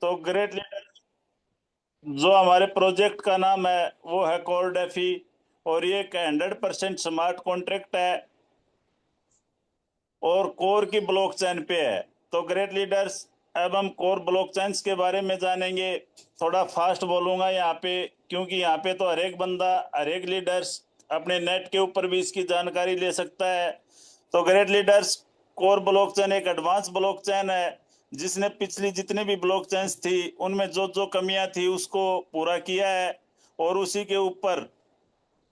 तो great leader, जो हमारे प्रोजेक्ट का नाम है वो है कोर डेफी, और ये एक 100% स्मार्ट कॉन्ट्रैक्ट है और कोर की ब्लॉकचेन पे है। तो ग्रेट लीडर्स, अब हम कोर ब्लॉकचेन्स के बारे में जानेंगे। थोड़ा फास्ट बोलूंगा यहाँ पे, क्योंकि यहाँ पे तो हर एक बंदा, हर एक लीडर्स अपने नेट के ऊपर भी इसकी जानकारी ले सकता है। तो ग्रेट लीडर्स, कोर ब्लॉकचेन एक एडवांस ब्लॉकचेन है जिसने पिछली जितनी भी ब्लॉकचेन्स थी उनमें जो जो कमियां थी उसको पूरा किया है, और उसी के ऊपर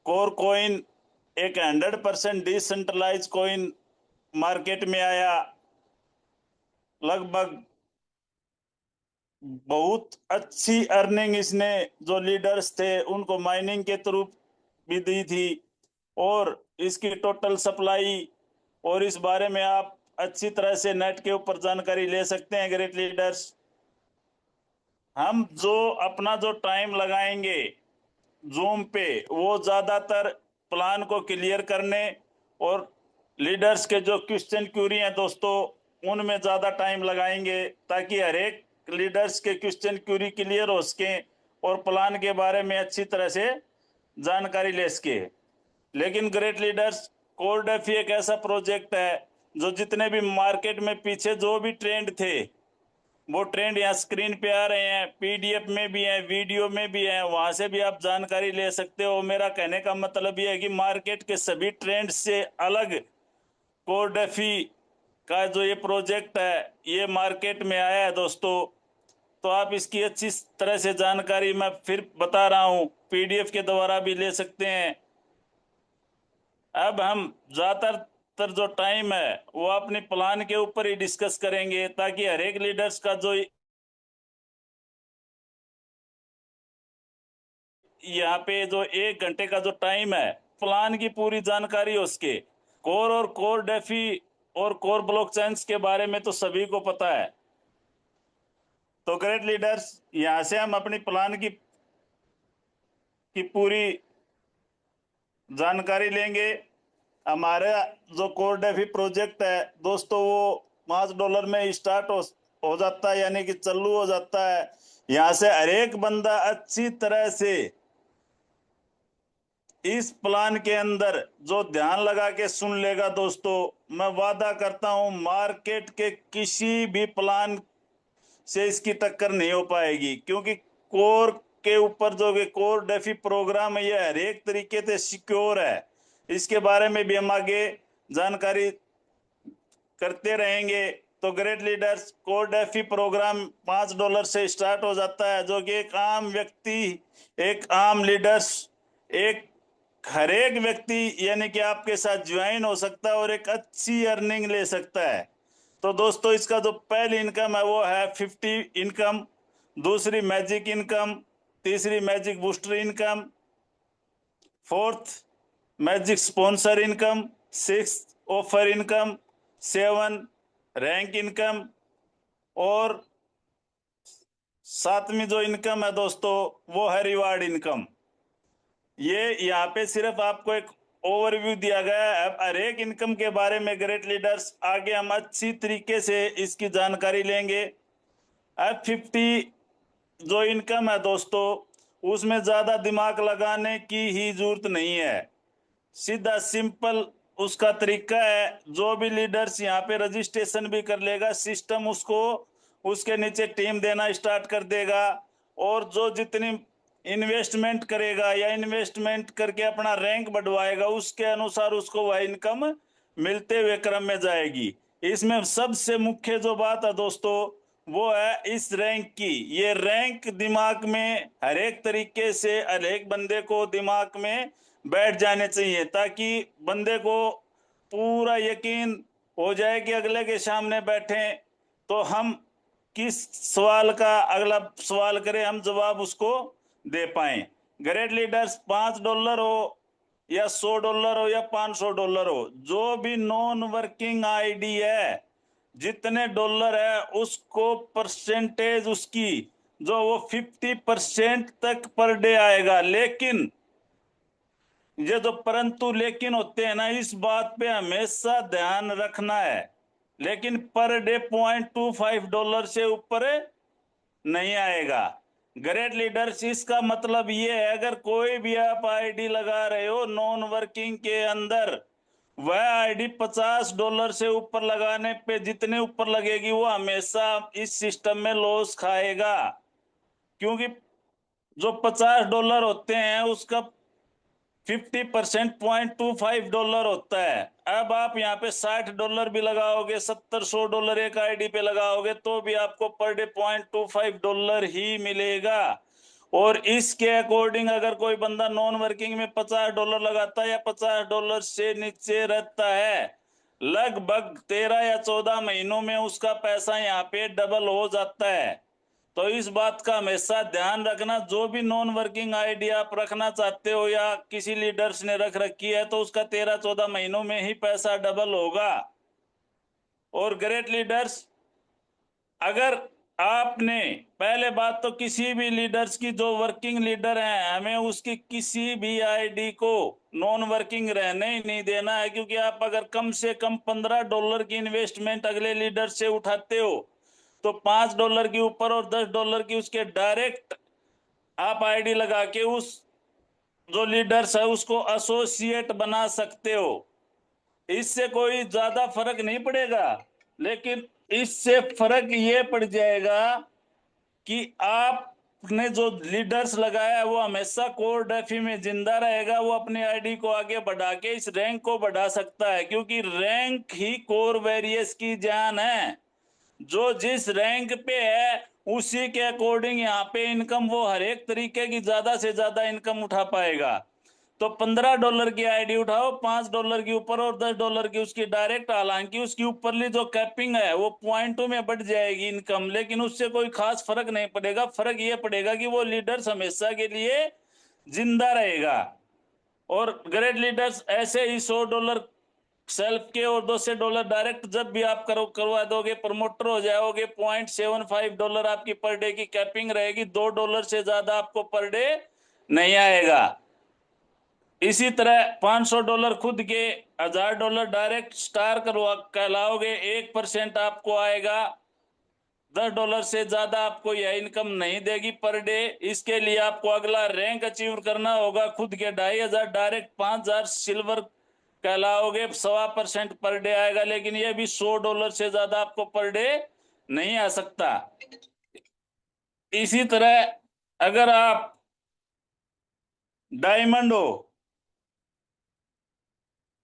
कोर कॉइन एक 100% डिसेंट्रलाइज कॉइन मार्केट में आया। लगभग बहुत अच्छी अर्निंग इसने जो लीडर्स थे उनको माइनिंग के थ्रू भी दी थी, और इसकी टोटल सप्लाई, और इस बारे में आप अच्छी तरह से नेट के ऊपर जानकारी ले सकते हैं ग्रेट लीडर्स। हम जो अपना जो टाइम लगाएंगे जूम पे, वो ज्यादातर प्लान को क्लियर करने और लीडर्स के जो क्वेश्चन क्यूरी हैं दोस्तों उनमें ज्यादा टाइम लगाएंगे, ताकि हर एक लीडर्स के क्वेश्चन क्यूरी क्लियर हो सके और प्लान के बारे में अच्छी तरह से जानकारी ले सके। लेकिन ग्रेट लीडर्स, कोर डेफी एक ऐसा प्रोजेक्ट है जो जितने भी मार्केट में पीछे जो भी ट्रेंड थे वो ट्रेंड यहाँ स्क्रीन पे आ रहे हैं, पीडीएफ में भी है, वीडियो में भी है, वहां से भी आप जानकारी ले सकते हो। मेरा कहने का मतलब ये है कि मार्केट के सभी ट्रेंड से अलग कोर डेफी का जो ये प्रोजेक्ट है ये मार्केट में आया है दोस्तों। तो आप इसकी अच्छी तरह से जानकारी मैं फिर बता रहा हूँ, पीडीएफ के द्वारा भी ले सकते हैं। अब हम ज्यादातर जो टाइम है वो अपनी प्लान के ऊपर ही डिस्कस करेंगे, ताकि हर एक लीडर्स का जो यहाँ पे जो 1 घंटे का जो टाइम है प्लान की पूरी जानकारी हो उसके। कोर और कोर डेफी और कोर ब्लॉकचेन्स के बारे में तो सभी को पता है। तो ग्रेट लीडर्स, यहाँ से हम अपनी प्लान की पूरी जानकारी लेंगे। हमारा जो कोर डेफी प्रोजेक्ट है दोस्तों वो $5 में स्टार्ट हो जाता है, यानी कि चालू हो जाता है। यहाँ से हर एक बंदा अच्छी तरह से इस प्लान के अंदर जो ध्यान लगा के सुन लेगा दोस्तों, मैं वादा करता हूं मार्केट के किसी भी प्लान से इसकी टक्कर नहीं हो पाएगी, क्योंकि कोर के ऊपर जो कोर डेफी प्रोग्राम है ये हर एक तरीके से सिक्योर है। इसके बारे में भी हम आगे जानकारी करते रहेंगे। तो great leaders, core DeFi program $5 से स्टार्ट हो जाता है, जो कि एक आम व्यक्ति, एक आम लीडर्स, एक हर एक व्यक्ति यानी कि आपके साथ ज्वाइन हो सकता है और एक अच्छी अर्निंग ले सकता है। तो दोस्तों, इसका जो पहली इनकम है वो है 50 इनकम, दूसरी मैजिक इनकम, तीसरी magic booster income, fourth magic sponsor income, six offer income, seven rank income, और सातवीं जो इनकम है दोस्तों वो है रिवार्ड इनकम। ये यहाँ पे सिर्फ आपको एक ओवरव्यू दिया गया है। अब हर एक इनकम के बारे में ग्रेट लीडर्स आगे हम अच्छी तरीके से इसकी जानकारी लेंगे। अब 50 जो इनकम है दोस्तों उसमें ज्यादा दिमाग लगाने की ही जरूरत नहीं है, सीधा सिंपल उसका तरीका है। जो भी लीडर्स यहाँ पे रजिस्ट्रेशन भी कर लेगा, सिस्टम उसको उसके नीचे टीम देना स्टार्ट कर देगा, और जो जितनी इन्वेस्टमेंट करेगा या इन्वेस्टमेंट करके अपना रैंक बढ़वाएगा उसके अनुसार उसको वह इनकम मिलते हुए क्रम में जाएगी। इसमें सबसे मुख्य जो बात है दोस्तों वो है इस रैंक की। ये रैंक दिमाग में हर एक तरीके से हर एक बंदे को दिमाग में बैठ जाने चाहिए, ताकि बंदे को पूरा यकीन हो जाए कि अगले के सामने बैठे तो हम किस सवाल का अगला सवाल करें हम जवाब उसको दे पाए। ग्रेट लीडर्स, $5 हो या $100 हो या $500 हो, जो भी नॉन वर्किंग आईडी है जितने डॉलर है उसको परसेंटेज उसकी जो वो 50% तक पर डे आएगा। लेकिन ये जो परंतु लेकिन होते हैं ना, इस बात पे हमेशा ध्यान रखना है। लेकिन पर डे $0.25 से ऊपर नहीं आएगा। ग्रेट लीडर्स इसका मतलब ये है, अगर कोई भी आप आईडी लगा रहे हो नॉन वर्किंग के अंदर, वह आईडी $50 से ऊपर लगाने पे जितने ऊपर लगेगी वो हमेशा इस सिस्टम में लॉस खाएगा, क्योंकि जो $50 होते हैं उसका 50% $0.25 होता है। अब आप यहाँ पे $60 भी लगाओगे, 70-100 एक आईडी पे लगाओगे तो भी आपको पर डे $0.25 ही मिलेगा। और इसके अकॉर्डिंग अगर कोई बंदा नॉन वर्किंग में $50 लगाता है या $50 से नीचे रहता है, लगभग 13 या 14 महीनों में उसका पैसा यहाँ पे डबल हो जाता है। तो इस बात का हमेशा ध्यान रखना, जो भी नॉन वर्किंग आईडी आप रखना चाहते हो या किसी लीडर्स ने रख रखी है तो उसका 13-14 महीनों में ही पैसा डबल होगा। और ग्रेट लीडर्स, अगर आपने पहले बात तो किसी भी लीडर्स की जो वर्किंग लीडर हैं, हमें उसकी किसी भी आईडी को नॉन वर्किंग रहने ही नहीं देना है, क्योंकि आप अगर कम से कम $15 की इन्वेस्टमेंट अगले लीडर से उठाते हो तो $5 के ऊपर और $10 की उसके डायरेक्ट आप आईडी लगा के उस जो लीडर्स है उसको एसोसिएट बना सकते हो। इससे कोई ज्यादा फर्क नहीं पड़ेगा, लेकिन इससे फर्क ये पड़ जाएगा कि आपने जो लीडर्स लगाया है वो हमेशा कोर डेफी में जिंदा रहेगा। वो अपनी आईडी को आगे बढ़ा के इस रैंक को बढ़ा सकता है, क्योंकि रैंक ही कोर वेरियस की जान है। जो जिस रैंक पे है उसी के अकॉर्डिंग यहाँ पे इनकम वो हर एक तरीके की ज्यादा से ज्यादा इनकम उठा पाएगा। तो $15 की आईडी उठाओ, $5 की ऊपर और $10 की उसकी डायरेक्ट, हालांकि उसकी ऊपरली जो कैपिंग है वो पॉइंटों में बढ़ जाएगी इनकम, लेकिन उससे कोई खास फर्क नहीं पड़ेगा। फर्क ये पड़ेगा कि वो लीडर्स हमेशा के लिए जिंदा रहेगा। और ग्रेट लीडर्स ऐसे ही $100 सेल्फ के और $200 डायरेक्ट जब भी आप करवा दोगे, प्रमोटर हो जाओगे, $0.75 आपकी पर डे की कैपिंग रहेगी। $2 से ज्यादा आपको पर डे नहीं आएगा। इसी तरह $500 खुद के, $1000 डायरेक्ट स्टार करवा कहलाओगे, 1% आपको आएगा। $10 से ज्यादा आपको यह इनकम नहीं देगी पर डे। इसके लिए आपको अगला रैंक अचीव करना होगा। खुद के 2500 डायरेक्ट, 5000 सिल्वर कहलाओगे, 1.25% पर डे आएगा, लेकिन यह भी $100 से ज्यादा आपको पर डे नहीं आ सकता। इसी तरह अगर आप डायमंड हो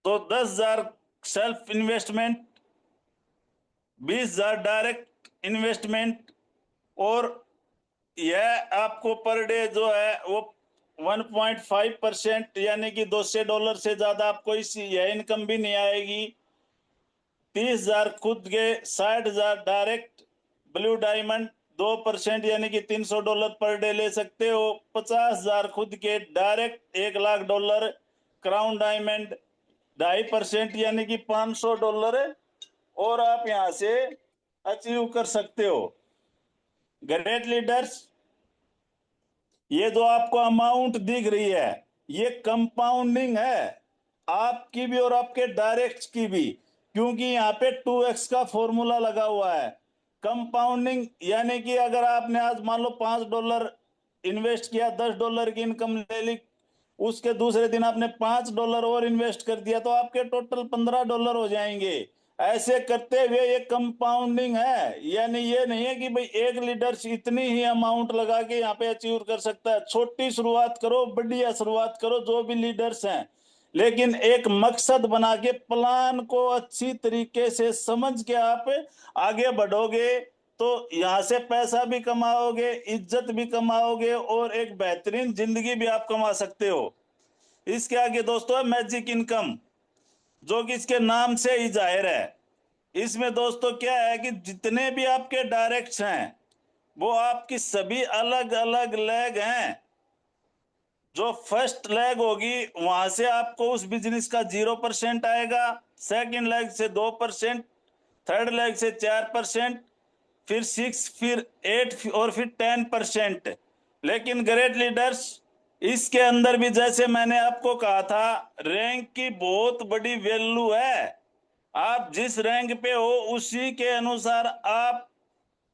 तो 10,000 सेल्फ इन्वेस्टमेंट, 20,000 डायरेक्ट इन्वेस्टमेंट, और यह आपको पर डे जो है वो 1.5% यानी कि $200 से ज्यादा आपको इस यह इनकम भी नहीं आएगी। 30,000 खुद के, 60,000 डायरेक्ट ब्लू डायमंड, 2% यानी कि $300 पर डे ले सकते हो। 50,000 खुद के डायरेक्ट, $1,00,000 क्राउन डायमंड, 2.5% यानी कि $500 और आप यहां से अचीव कर सकते हो। ग्रेट लीडर्स, ये जो आपको अमाउंट दिख रही है ये कंपाउंडिंग है, आपकी भी और आपके डायरेक्ट की भी, क्योंकि यहाँ पे 2x का फॉर्मूला लगा हुआ है। कंपाउंडिंग यानी कि अगर आपने आज मान लो $5 इन्वेस्ट किया, $10 की इनकम ले ली, उसके दूसरे दिन आपने $5 और इन्वेस्ट कर दिया तो आपके टोटल $15 हो जाएंगे। ऐसे करते हुए ये कंपाउंडिंग है, यानी ये नहीं है कि भाई एक लीडर इतनी ही अमाउंट लगा के यहाँ पे अचीव कर सकता है। छोटी शुरुआत करो, बढ़िया शुरुआत करो जो भी लीडर्स हैं, लेकिन एक मकसद बना के प्लान को अच्छी तरीके से समझ के आप आगे बढ़ोगे तो यहाँ से पैसा भी कमाओगे, इज्जत भी कमाओगे और एक बेहतरीन जिंदगी भी आप कमा सकते हो। इसके आगे दोस्तों है मैजिक इनकम, जो कि इसके नाम से ही जाहिर है। इसमें दोस्तों क्या है कि जितने भी आपके डायरेक्ट्स हैं वो आपकी सभी अलग अलग लेग हैं। जो फर्स्ट लेग होगी वहां से आपको उस बिजनेस का 0% आएगा, सेकंड लेग से 2%, थर्ड लेग से 4%, फिर 6, फिर 8 और फिर 10%। लेकिन ग्रेट लीडर्स, इसके अंदर भी जैसे मैंने आपको कहा था, रैंक की बहुत बड़ी वैल्यू है। आप जिस रैंक पे हो उसी के अनुसार आप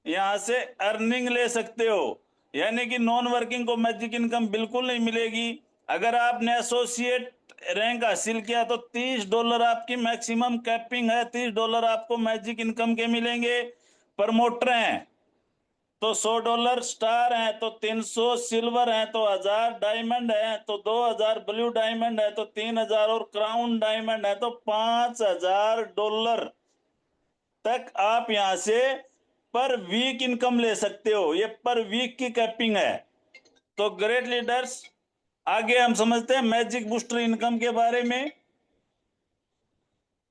यहां से अर्निंग ले सकते हो, यानी कि नॉन वर्किंग को मैजिक इनकम बिल्कुल नहीं मिलेगी। अगर आपने एसोसिएट रैंक हासिल किया तो $30 आपकी मैक्सिमम कैपिंग है, $30 आपको मैजिक इनकम के मिलेंगे। प्रमोटर हैं तो $100, स्टार हैं तो 300, सिल्वर हैं तो 1000, डायमंड हैं तो 2000, ब्लू डायमंड है तो 3000 और क्राउन डायमंड है तो $5000 तक आप यहां से पर वीक इनकम ले सकते हो। ये पर वीक की कैपिंग है। तो ग्रेट लीडर्स, आगे हम समझते हैं मैजिक बूस्टर इनकम के बारे में।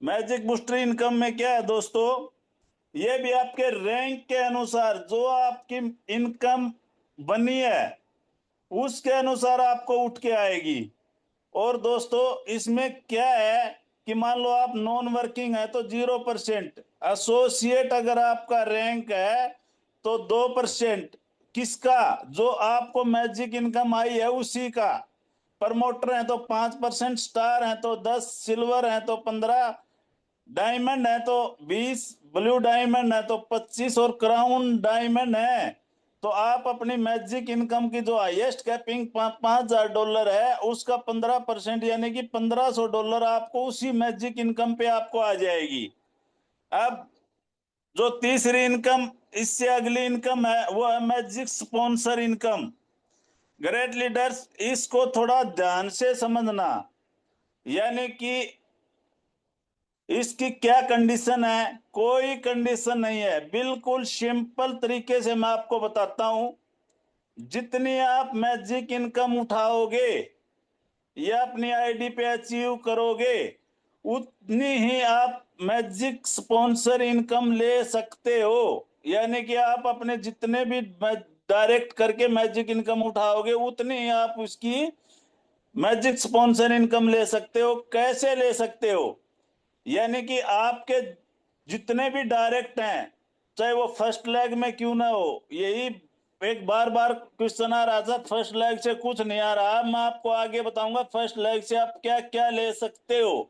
मैजिक बूस्टर इनकम में क्या है दोस्तों, ये भी आपके रैंक के अनुसार जो आपकी इनकम बनी है उसके अनुसार आपको उठ के आएगी। और दोस्तों इसमें क्या है कि मान लो आप नॉन वर्किंग है तो 0%, एसोसिएट अगर आपका रैंक है तो 2%, किसका, जो आपको मैजिक इनकम आई है उसी का। प्रमोटर है तो 5%, स्टार है तो 10, सिल्वर है तो 15, डायमंड है तो 20, ब्लू डायमंड है तो 25 और क्राउन डायमंड है तो आप अपनी मैजिक इनकम की जो हाईएस्ट कैपिंग $5000 है उसका 15% यानी कि $1500 आपको उसी मैजिक इनकम पे आपको आ जाएगी। अब जो तीसरी इनकम, इससे अगली इनकम है वो है magic sponsor income. Great leaders, इसको थोड़ा ध्यान से समझना, यानी कि इसकी क्या कंडीशन है, कोई कंडीशन नहीं है, बिल्कुल सिंपल तरीके से मैं आपको बताता हूं। जितनी आप मैजिक इनकम उठाओगे या अपनी आईडी पे अचीव करोगे उतनी ही आप मैजिक स्पॉन्सर इनकम ले सकते हो। यानी कि आप अपने जितने भी डायरेक्ट करके मैजिक इनकम उठाओगे उतनी ही आप उसकी मैजिक स्पॉन्सर इनकम ले सकते हो। कैसे ले सकते हो, यानी कि आपके जितने भी डायरेक्ट हैं, चाहे वो फर्स्ट लेग में क्यों ना हो, यही एक बार बार क्वेश्चन आ रहा था, फर्स्ट लेग से कुछ नहीं आ रहा, मैं आपको आगे बताऊंगा फर्स्ट लेग से आप क्या क्या ले सकते हो।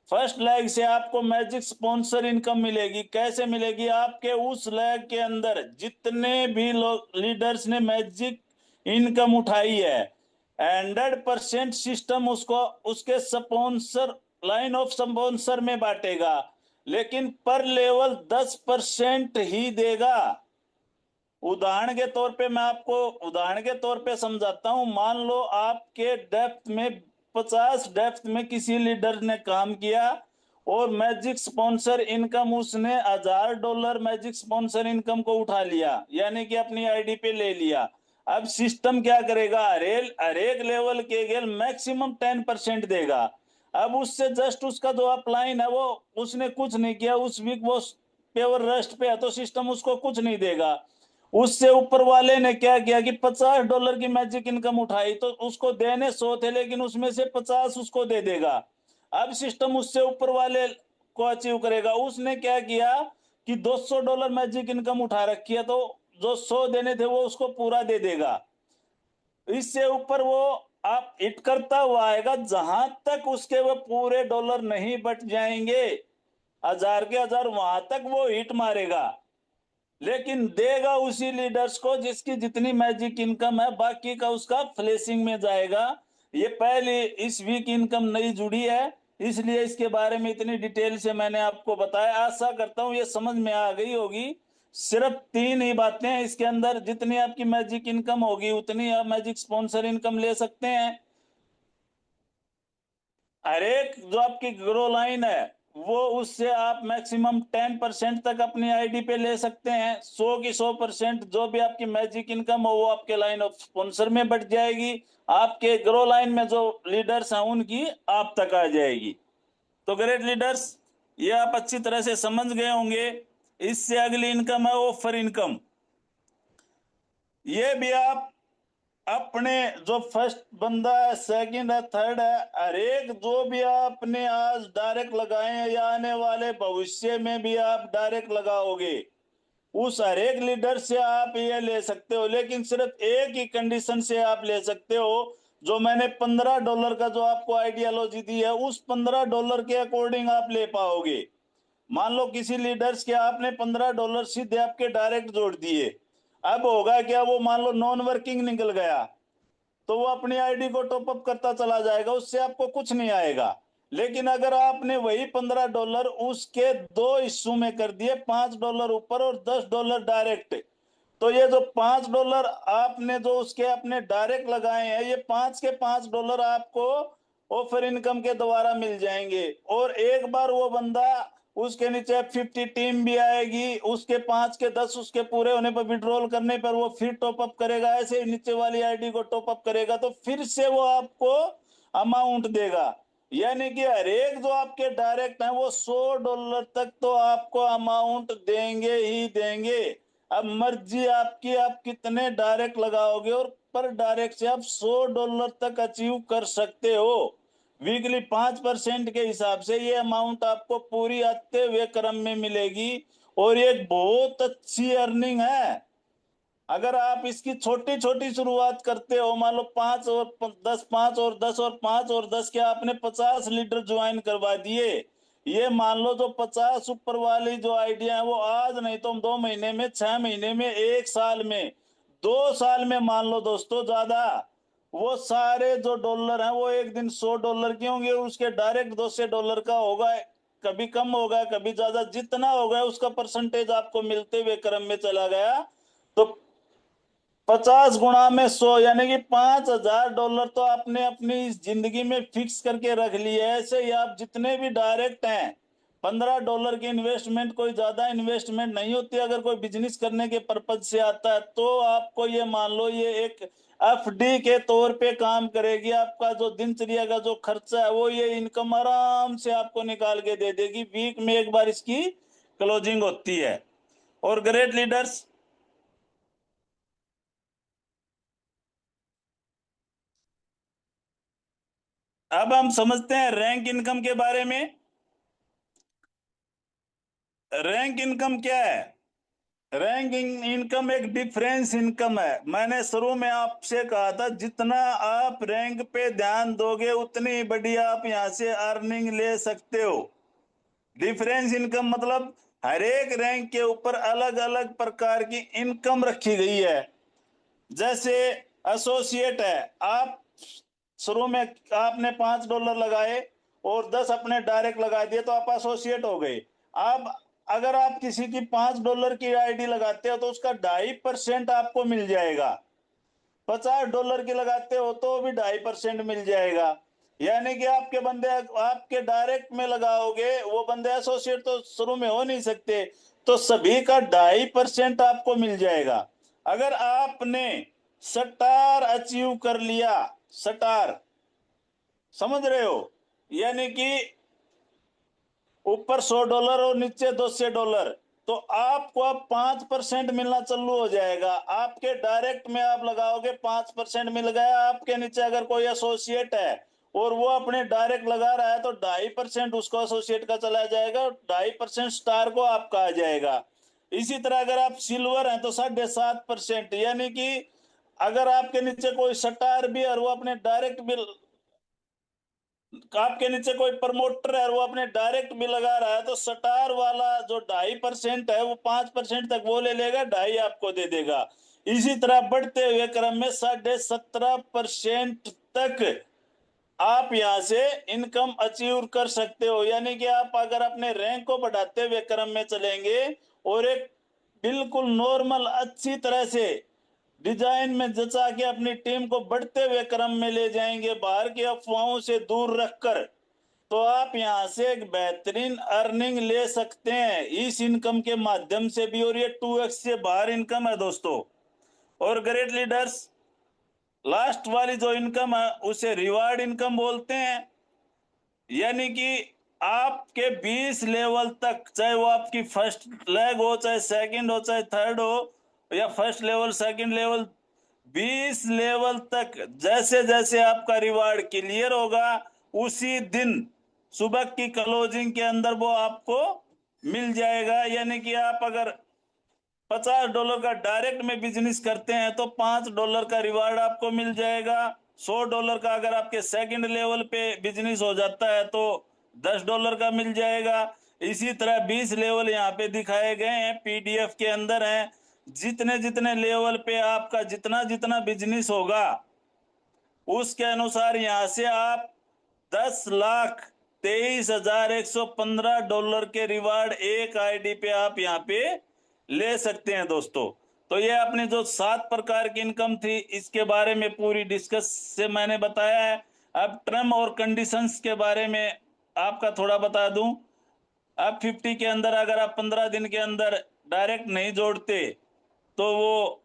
फर्स्ट लेग से आपको मैजिक स्पॉन्सर इनकम मिलेगी। कैसे मिलेगी, आपके उस लेग के अंदर जितने भी लोग लीडर्स ने मैजिक इनकम उठाई है 100% सिस्टम उसको उसके स्पॉन्सर लाइन ऑफ स्पॉन्सर में बांटेगा, लेकिन पर लेवल 10% ही देगा। उदाहरण के तौर पे समझाता हूं। मान लो आपके डेप्थ में 50 डेप्थ में किसी लीडर ने काम किया और मैजिक स्पॉन्सर इनकम उसने $1000 मैजिक स्पॉन्सर इनकम को उठा लिया, यानी कि अपनी आईडी पे ले लिया। अब सिस्टम क्या करेगा, हर एक लेवल के लिए मैक्सिमम 10% देगा। अब उससे जस्ट उसका जो अपलाइन है वो उसने कुछ नहीं किया, उस वीक वो पेवर रेस्ट पे है तो सिस्टम उसको कुछ नहीं देगा। उससे ऊपर वाले ने क्या किया कि $50 की मैजिक इनकम उठाई तो उसको देने 100 थे लेकिन उसमें से 50 उसको दे देगा। अब सिस्टम उससे ऊपर वाले को अचीव करेगा। उसने क्या किया कि $200 मैजिक इनकम उठा रखी है तो जो 100 देने थे वो उसको पूरा दे देगा। इससे ऊपर वो आप हिट करता हुआ आएगा जहां तक उसके वो पूरे डॉलर नहीं बट जाएंगे, हजार के हजार वहां तक वो हिट मारेगा, लेकिन देगा उसी लीडर्स को जिसकी जितनी मैजिक इनकम है, बाकी का उसका फ्लेशिंग में जाएगा। ये पहली इस वीक इनकम नई जुड़ी है इसलिए इसके बारे में इतनी डिटेल से मैंने आपको बताया। आशा करता हूं ये समझ में आ गई होगी। सिर्फ 3 ही बातें हैं इसके अंदर, जितनी आपकी मैजिक इनकम होगी उतनी आप मैजिक स्पॉन्सर इनकम ले सकते हैं। हर एक जो आपकी ग्रो लाइन है वो उससे आप मैक्सिमम 10% तक अपनी आईडी पे ले सकते हैं। 100 की 100% जो भी आपकी मैजिक इनकम हो वो आपके लाइन ऑफ स्पॉन्सर में बढ़ जाएगी, आपके ग्रो लाइन में जो लीडर्स हैं उनकी आप तक आ जाएगी। तो ग्रेट लीडर्स, ये आप अच्छी तरह से समझ गए होंगे। इससे अगली इनकम है ऑफर इनकम। ये भी आप अपने जो फर्स्ट बंदा है, सेकंड है, थर्ड है, हर एक जो भी आपने आज डायरेक्ट लगाए हैं या आने वाले भविष्य में भी आप डायरेक्ट लगाओगे उस हर एक लीडर से आप ये ले सकते हो, लेकिन सिर्फ एक ही कंडीशन से आप ले सकते हो। जो मैंने $15 का जो आपको आइडियोलॉजी दी है उस $15 के अकॉर्डिंग आप ले पाओगे। मान लो किसी लीडर्स के आपने $15 सीधे आपके डायरेक्ट जोड़ दिए, अब होगा क्या, वो मान लो नॉन वर्किंग निकल गया तो वो अपनी आईडी को टॉप अप करता चला जाएगा, उससे आपको कुछ नहीं आएगा। लेकिन अगर आपने वही $15 उसके दो हिस्सों में कर दिए, $5 ऊपर और $10 डायरेक्ट, तो ये जो $5 आपने जो उसके अपने डायरेक्ट लगाए हैं, ये 5 के $5 आपको ऑफर इनकम के द्वारा मिल जाएंगे। और एक बार वो बंदा, उसके नीचे 50 टीम भी आएगी, उसके 5 के 10 उसके पूरे होने पर विड्रॉल करने पर वो फिर टॉप अप करेगा, ऐसे ही नीचे वाली आईडी को टॉप अप करेगा तो फिर से वो आपको अमाउंट देगा। यानी कि हर एक जो आपके डायरेक्ट हैं वो $100 तक तो आपको अमाउंट देंगे ही देंगे। अब मर्जी आपकी, आप कितने डायरेक्ट लगाओगे और पर डायरेक्ट से आप $100 तक अचीव कर सकते हो। वीकली 5% के हिसाब से ये अमाउंट आपको पूरी आते हुए क्रम में मिलेगी और ये बहुत अच्छी अर्निंग है। अगर आप इसकी छोटी छोटी शुरुआत करते हो, मान लो 5 और 10, 5 और 10 और 5 और 10 के आपने 50 लीटर ज्वाइन करवा दिए, ये मान लो जो 50 ऊपर वाली जो आइडिया है वो आज नहीं तो 2 महीने में, 6 महीने में, 1 साल में, 2 साल में, मान लो दोस्तों ज्यादा, वो सारे जो डॉलर हैं वो एक दिन $100 के होंगे, उसके डायरेक्ट $200 का होगा, कभी कम होगा कभी ज्यादा, जितना होगा उसका परसेंटेज आपको मिलते हुए क्रम में चला गया तो 50 गुणा में 100 यानी कि $5,000 तो आपने अपनी इस जिंदगी में फिक्स करके रख लिया है। ऐसे ही आप जितने भी डायरेक्ट हैं, $15 की इन्वेस्टमेंट कोई ज्यादा इन्वेस्टमेंट नहीं होती, अगर कोई बिजनेस करने के पर्पज से आता है तो आपको ये मान लो ये एक एफडी के तौर पे काम करेगी। आपका जो दिनचर्या का जो खर्चा है वो ये इनकम आराम से आपको निकाल के दे देगी। वीक में एक बार इसकी क्लोजिंग होती है। और ग्रेट लीडर्स, अब हम समझते हैं रैंक इनकम के बारे में। रैंक इनकम क्या है? रैंक इनकम एक डिफरेंस इनकम है। मैंने शुरू में आपसे कहा था जितना आप रैंक पे ध्यान दोगे उतनी बड़ी आप यहां से अर्निंग ले सकते हो। डिफरेंस इनकम मतलब हर एक रैंक के ऊपर अलग अलग प्रकार की इनकम रखी गई है। जैसे एसोसिएट है, आप शुरू में आपने $5 लगाए और 10 अपने डायरेक्ट लगा दिए तो आप एसोसिएट हो गए। अब अगर आप किसी की $5 की आईडी लगाते हो तो उसका 2.5% आपको मिल जाएगा। $50 की लगाते हो तो भी 2.5% मिल जाएगा। यानी कि आपके बंदे आपके डायरेक्ट में लगाओगे, वो बंदे एसोसिएट तो शुरू में हो नहीं सकते, तो सभी का 2.5% आपको मिल जाएगा। अगर आपने स्टार अचीव कर लिया, स्टार समझ रहे हो, यानी कि ऊपर $100 और नीचे $200, तो आपको अब 5% मिलना चालू हो जाएगा। आपके डायरेक्ट में आप लगाओगे 5% मिल गया। आपके नीचे अगर कोई एसोसिएट है और वो अपने डायरेक्ट लगा रहा है तो 2.5% उसको एसोसिएट का चला जाएगा और 2.5% स्टार को आपका आ जाएगा। इसी तरह अगर आप सिल्वर हैं तो 7.5%, यानी कि अगर आपके नीचे कोई स्टार भी है और वो अपने डायरेक्ट भी, आपके नीचे कोई प्रमोटर है वो अपने डायरेक्ट भी लगा रहा है तो स्टार वाला जो 2.5% है वो 5% तक वो ले लेगा, 2.5 आपको दे देगा। इसी तरह बढ़ते हुए क्रम में 17.5% तक आप यहां से इनकम अचीव कर सकते हो। यानी कि आप अगर अपने रैंक को बढ़ाते हुए क्रम में चलेंगे और एक बिल्कुल नॉर्मल अच्छी तरह से डिजाइन में जचा के अपनी टीम को बढ़ते हुए क्रम में ले जाएंगे, बाहर की अफवाहों से दूर रखकर, तो आप यहां से एक बेहतरीन अर्निंग ले सकते हैं इस इनकम के माध्यम से भी। और ये 2x से बाहर इनकम है दोस्तों। और ग्रेट लीडर्स, लास्ट वाली जो इनकम है उसे रिवार्ड इनकम बोलते हैं। यानी कि आपके 20 लेवल तक, चाहे वो आपकी फर्स्ट लेग हो, चाहे सेकंड हो, चाहे थर्ड हो, या first level second level, 20 level तक जैसे जैसे आपका रिवार्ड क्लियर होगा उसी दिन सुबह की क्लोजिंग के अंदर वो आपको मिल जाएगा। यानी कि आप अगर $50 का डायरेक्ट में बिजनेस करते हैं तो $5 का रिवार्ड आपको मिल जाएगा। $100 का अगर आपके सेकंड लेवल पे बिजनेस हो जाता है तो $10 का मिल जाएगा। इसी तरह 20 लेवल यहाँ पे दिखाए गए हैं, पीडीएफ के अंदर हैं। जितने जितने लेवल पे आपका जितना जितना बिजनेस होगा उसके अनुसार यहाँ से आप 10,23,115 के रिवार्ड एक आईडी पे आप यहाँ पे ले सकते हैं दोस्तों। तो ये अपनी जो 7 प्रकार की इनकम थी इसके बारे में पूरी डिस्कस से मैंने बताया है। अब टर्म और कंडीशंस के बारे में आपका थोड़ा बता दूं। अब 50 के अंदर अगर आप 15 दिन के अंदर डायरेक्ट नहीं जोड़ते तो वो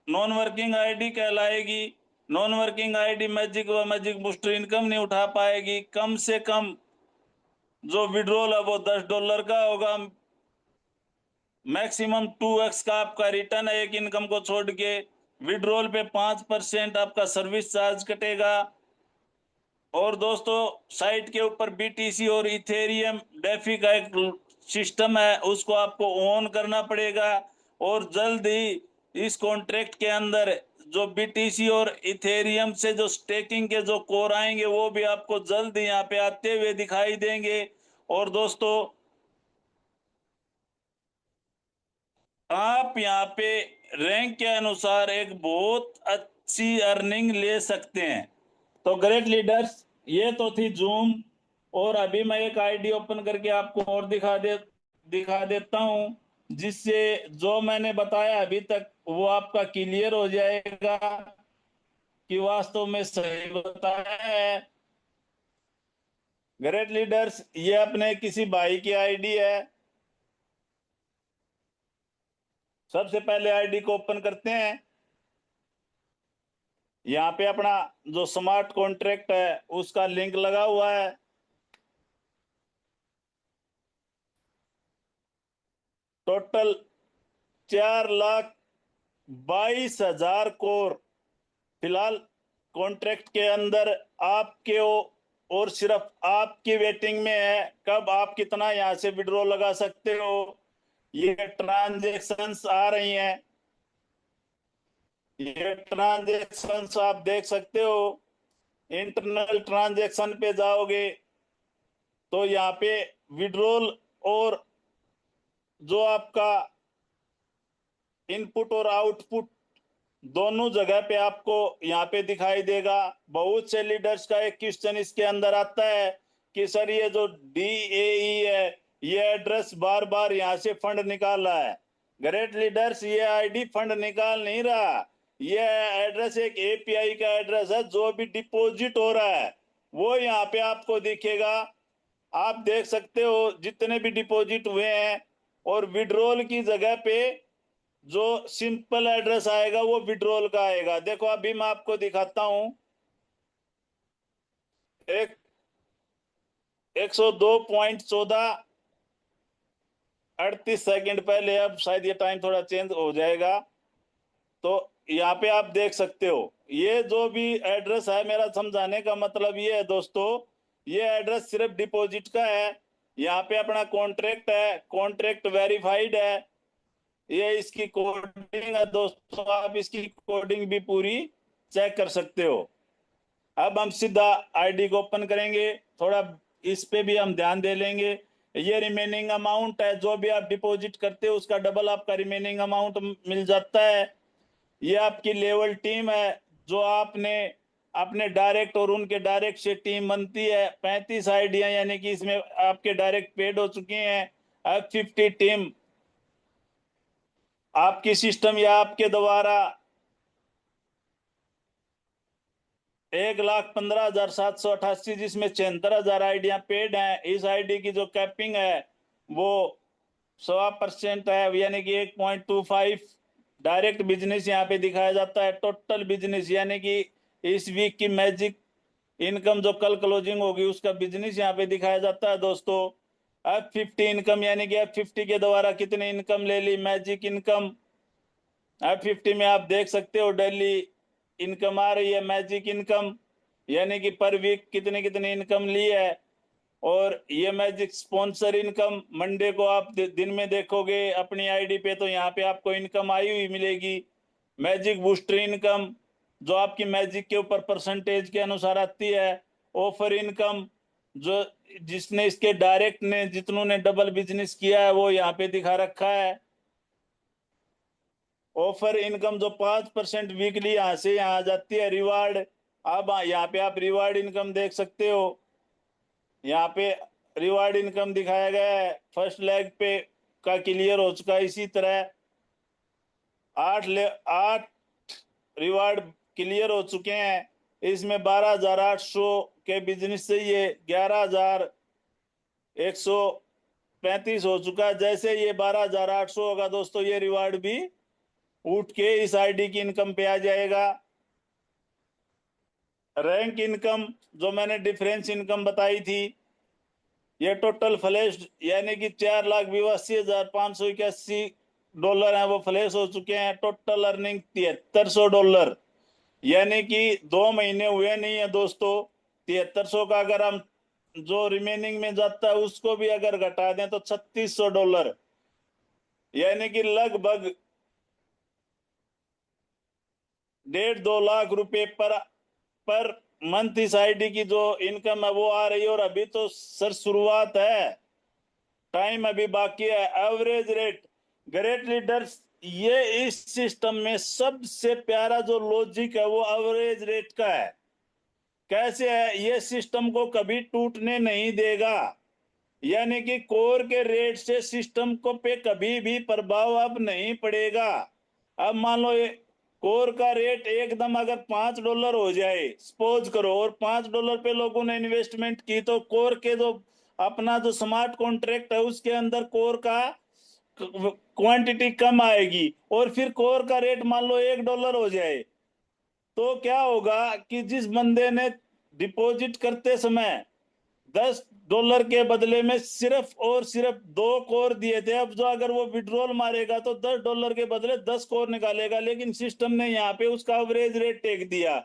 नॉन वर्किंग आईडी कहलाएगी। नॉन वर्किंग आईडी मैजिक व मैजिक बूस्टर इनकम नहीं उठा पाएगी। कम से कम जो विड्रॉल है वो $10 का होगा। मैक्सिमम 2x का आपका रिटर्न है एक इनकम को छोड़ के। विड्रॉल पे 5% आपका सर्विस चार्ज कटेगा। और दोस्तों साइट के ऊपर बीटीसी और इथेरियम डेफी का एक सिस्टम है, उसको आपको ऑन करना पड़ेगा। और जल्द ही इस कॉन्ट्रैक्ट के अंदर जो बीटीसी और इथेरियम से जो स्टेकिंग के जो कोर आएंगे वो भी आपको जल्द यहाँ पे आते हुए दिखाई देंगे। और दोस्तों आप यहाँ पे रैंक के अनुसार एक बहुत अच्छी अर्निंग ले सकते हैं। तो ग्रेट लीडर्स, ये तो थी जूम। और अभी मैं एक आईडी ओपन करके आपको और दिखा देता हूँ, जिससे जो मैंने बताया अभी तक वो आपका क्लियर हो जाएगा कि वास्तव में सही बताया है। ग्रेट लीडर्स, ये अपने किसी भाई की आईडी है। सबसे पहले आईडी को ओपन करते हैं। यहाँ पे अपना जो स्मार्ट कॉन्ट्रैक्ट है उसका लिंक लगा हुआ है। टोटल 4,22,000 कोर फिलहाल कॉन्ट्रैक्ट के अंदर आपके और सिर्फ आपकी वेटिंग में है। कब आप कितना यहाँ से विड्रॉ लगा सकते हो, ये ट्रांजेक्शन्स आ रही हैं। ये ट्रांजेक्शन्स आप देख सकते हो। इंटरनल ट्रांजेक्शन पे जाओगे तो यहाँ पे विड्रॉल और जो आपका इनपुट और आउटपुट दोनों जगह पे आपको यहाँ पे दिखाई देगा। बहुत से लीडर्स का एक क्वेश्चन इसके अंदर आता है कि सर ये जो DAE है ये एड्रेस बार बार यहाँ से फंड निकाल रहा है। ग्रेट लीडर्स, ये आईडी फंड निकाल नहीं रहा। ये एड्रेस एक API का एड्रेस है। जो भी डिपॉजिट हो रहा है वो यहाँ पे आपको दिखेगा। आप देख सकते हो जितने भी डिपॉजिट हुए हैं। और विड्रॉल की जगह पे जो सिंपल एड्रेस आएगा वो विड्रॉल का आएगा। देखो अभी मैं आपको दिखाता हूं। एक 102.14 पहले, अब शायद ये टाइम थोड़ा चेंज हो जाएगा। तो यहाँ पे आप देख सकते हो ये जो भी एड्रेस है, मेरा समझाने का मतलब ये है दोस्तों, ये एड्रेस सिर्फ डिपॉजिट का है। यहाँ पे अपना कॉन्ट्रैक्ट है, कॉन्ट्रैक्ट वेरीफाइड है। ये इसकी कोडिंग है दोस्तों, आप इसकी कोडिंग भी पूरी चेक कर सकते हो। अब हम सीधा आईडी को ओपन करेंगे, थोड़ा इस पे भी हम ध्यान दे लेंगे। ये रिमेनिंग अमाउंट है, जो भी आप डिपॉजिट करते हो उसका डबल आपका रिमेनिंग अमाउंट मिल जाता है। ये आपकी लेवल टीम है, जो आपने अपने डायरेक्ट और उनके डायरेक्ट से टीम बनती है। 35 आईडियां यानी कि इसमें आपके डायरेक्ट पेड हो चुकी हैं। अब 50 टीम आपकी सिस्टम या आपके द्वारा 1,15,788, जिसमें 76,000 आईडियां पेड हैं। इस आईडी की जो कैपिंग है वो 100% है, यानी कि 1.25 डायरेक्ट बिजनेस यहाँ पे दिखाया जाता है। टोटल बिजनेस यानी कि इस वीक की मैजिक इनकम जो कल क्लोजिंग होगी उसका बिजनेस यहाँ पे दिखाया जाता है दोस्तों। F50 इनकम यानी कि F50 के द्वारा कितनी इनकम ले ली, मैजिक इनकम। F50 में आप देख सकते हो डेली इनकम आ रही है, मैजिक इनकम यानी कि पर वीक कितनी कितनी इनकम ली है। और ये मैजिक स्पॉन्सर इनकम मंडे को आप दिन में देखोगे अपनी आईडी पे तो यहाँ पे आपको इनकम आई हुई मिलेगी। मैजिक बूस्टर इनकम जो आपकी मैजिक के ऊपर परसेंटेज के अनुसार आती है। ऑफर इनकम जो जिसने इसके डायरेक्ट ने जितनों ने डबल बिजनेस किया है वो यहाँ पे दिखा रखा है। ऑफर इनकम जो 5% वीकली यहाँ से यहाँ आ जाती है। रिवार्ड, अब यहाँ पे आप रिवार्ड इनकम देख सकते हो। यहाँ पे रिवार्ड इनकम दिखाया गया है। फर्स्ट लेग पे का क्लियर हो चुका है। इसी तरह 8 रिवार्ड क्लियर हो चुके हैं। इसमें 12,800 के बिजनेस से ये 11,135 हो चुका है। जैसे ये 12,800 होगा दोस्तों, ये रिवार्ड भी उठ के इस आईडी की इनकम पे आ जाएगा। रैंक इनकम जो मैंने डिफरेंस इनकम बताई थी, ये टोटल फ्लैश यानी कि 4,82,581 डॉलर है वो फ्लैश हो चुके हैं। टोटल अर्निंग $7,300, यानी कि 2 महीने हुए नहीं है दोस्तों। 7,300 का अगर हम जो रिमेनिंग में जाता है उसको भी अगर घटा दें तो $3,600, यानी कि लगभग 1.5-2 लाख रुपए पर मंथ इस आईडी की जो इनकम है वो आ रही है। और अभी तो सर शुरुआत है, टाइम अभी बाकी है। एवरेज रेट ग्रेट लीडर्स, ये इस सिस्टम में सबसे प्यारा जो लॉजिक है वो एवरेज रेट का है। कैसे है, ये सिस्टम को कभी टूटने नहीं देगा। यानी कि कोर के रेट से सिस्टम को पे कभी भी प्रभाव अब नहीं पड़ेगा। अब मान लो ये कोर का रेट एकदम अगर $5 हो जाए सपोज करो, और $5 पे लोगों ने इन्वेस्टमेंट की, तो कोर के जो अपना जो स्मार्ट कॉन्ट्रैक्ट है उसके अंदर कोर का क्वांटिटी कम आएगी। और फिर कोर का रेट मान लो $1 हो जाए, तो क्या होगा कि जिस बंदे ने डिपॉजिट करते समय $10 के बदले में सिर्फ और सिर्फ 2 कोर दिए थे, अब जो अगर वो विड्रॉल मारेगा तो $10 के बदले 10 कोर निकालेगा। लेकिन सिस्टम ने यहाँ पे उसका एवरेज रेट टेक दिया।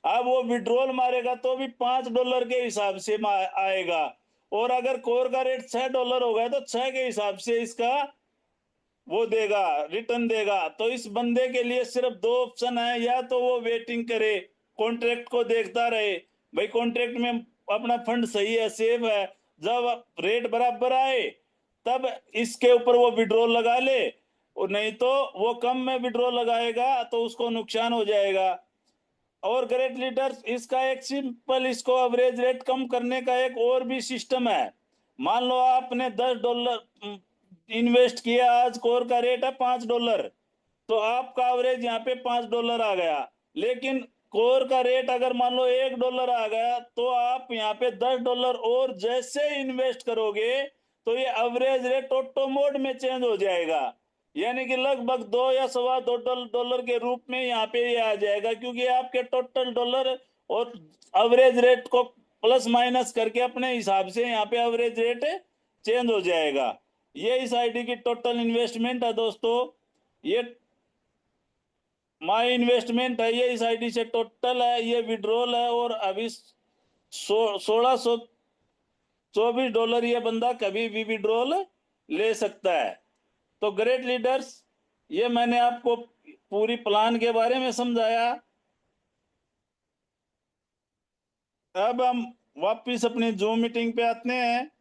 अब वो विड्रॉल मारेगा तो भी $5 के हिसाब से आएगा। और अगर कोर का रेट $6 हो गया तो 6 के हिसाब से इसका वो देगा, रिटर्न देगा। तो इस बंदे के लिए सिर्फ 2 ऑप्शन है, या तो वो वेटिंग करे, कॉन्ट्रैक्ट को देखता रहे, भाई कॉन्ट्रैक्ट में अपना फंड सही है, सेफ है, जब रेट बराबर आए तब इसके ऊपर वो विड्रॉल लगा ले। और नहीं तो वो कम में विड्रॉल लगाएगा तो उसको नुकसान हो जाएगा। और ग्रेट लीडर्स, इसका एक सिंपल, इसको एवरेज रेट कम करने का एक और भी सिस्टम है। मान लो आपने $10 इन्वेस्ट किया, आज कोर का रेट है $5, तो आपका एवरेज यहाँ पे $5 आ गया। लेकिन कोर का रेट अगर मान लो $1 आ गया, तो आप यहाँ पे $10 और जैसे इन्वेस्ट करोगे तो ये एवरेज रेट ऑटो मोड में चेंज हो जाएगा। यानी कि लगभग 2 या $2.25 के रूप में यहाँ पे ये आ जाएगा, क्योंकि आपके टोटल डॉलर और एवरेज रेट को प्लस माइनस करके अपने हिसाब से यहाँ पे एवरेज रेट चेंज हो जाएगा। ये इस आईडी की टोटल इन्वेस्टमेंट है दोस्तों। ये माई इन्वेस्टमेंट है, ये इस आईडी से टोटल है। ये विड्रॉल है, और अभी $1,624 ये बंदा कभी भी विड्रॉल ले सकता है। तो ग्रेट लीडर्स, ये मैंने आपको पूरी प्लान के बारे में समझाया। अब हम वापिस अपनी जूम मीटिंग पे आते हैं।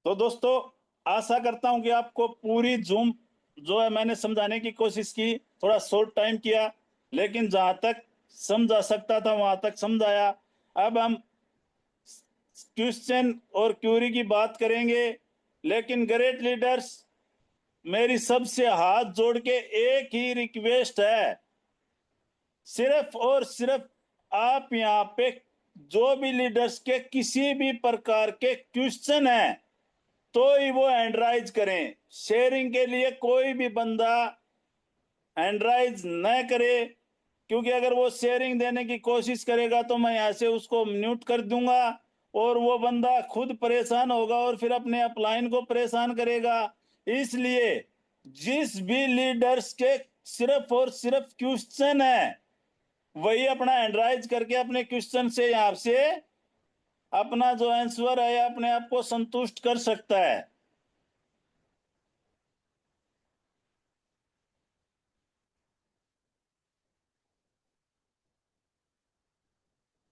तो दोस्तों, आशा करता हूं कि आपको पूरी जूम जो है मैंने समझाने की कोशिश की। थोड़ा शॉर्ट टाइम किया, लेकिन जहां तक समझा सकता था वहां तक समझाया। अब हम क्वेश्चन और क्यूरी की बात करेंगे। लेकिन ग्रेट लीडर्स, मेरी सबसे हाथ जोड़ के एक ही रिक्वेस्ट है, सिर्फ और सिर्फ आप यहाँ पे जो भी लीडर्स के किसी भी प्रकार के क्वेश्चन हैं तो ही वो हैंड राइज करें। शेयरिंग के लिए कोई भी बंदा एंड्राइज न करे, क्योंकि अगर वो शेयरिंग देने की कोशिश करेगा तो मैं यहाँ से उसको म्यूट कर दूंगा और वो बंदा खुद परेशान होगा और फिर अपने अपलाइन को परेशान करेगा। इसलिए जिस भी लीडर्स के सिर्फ और सिर्फ क्वेश्चन है, वही अपना एंड्राइज करके अपने क्वेश्चन से यहाँ से अपना जो आंसर है अपने आप को संतुष्ट कर सकता है।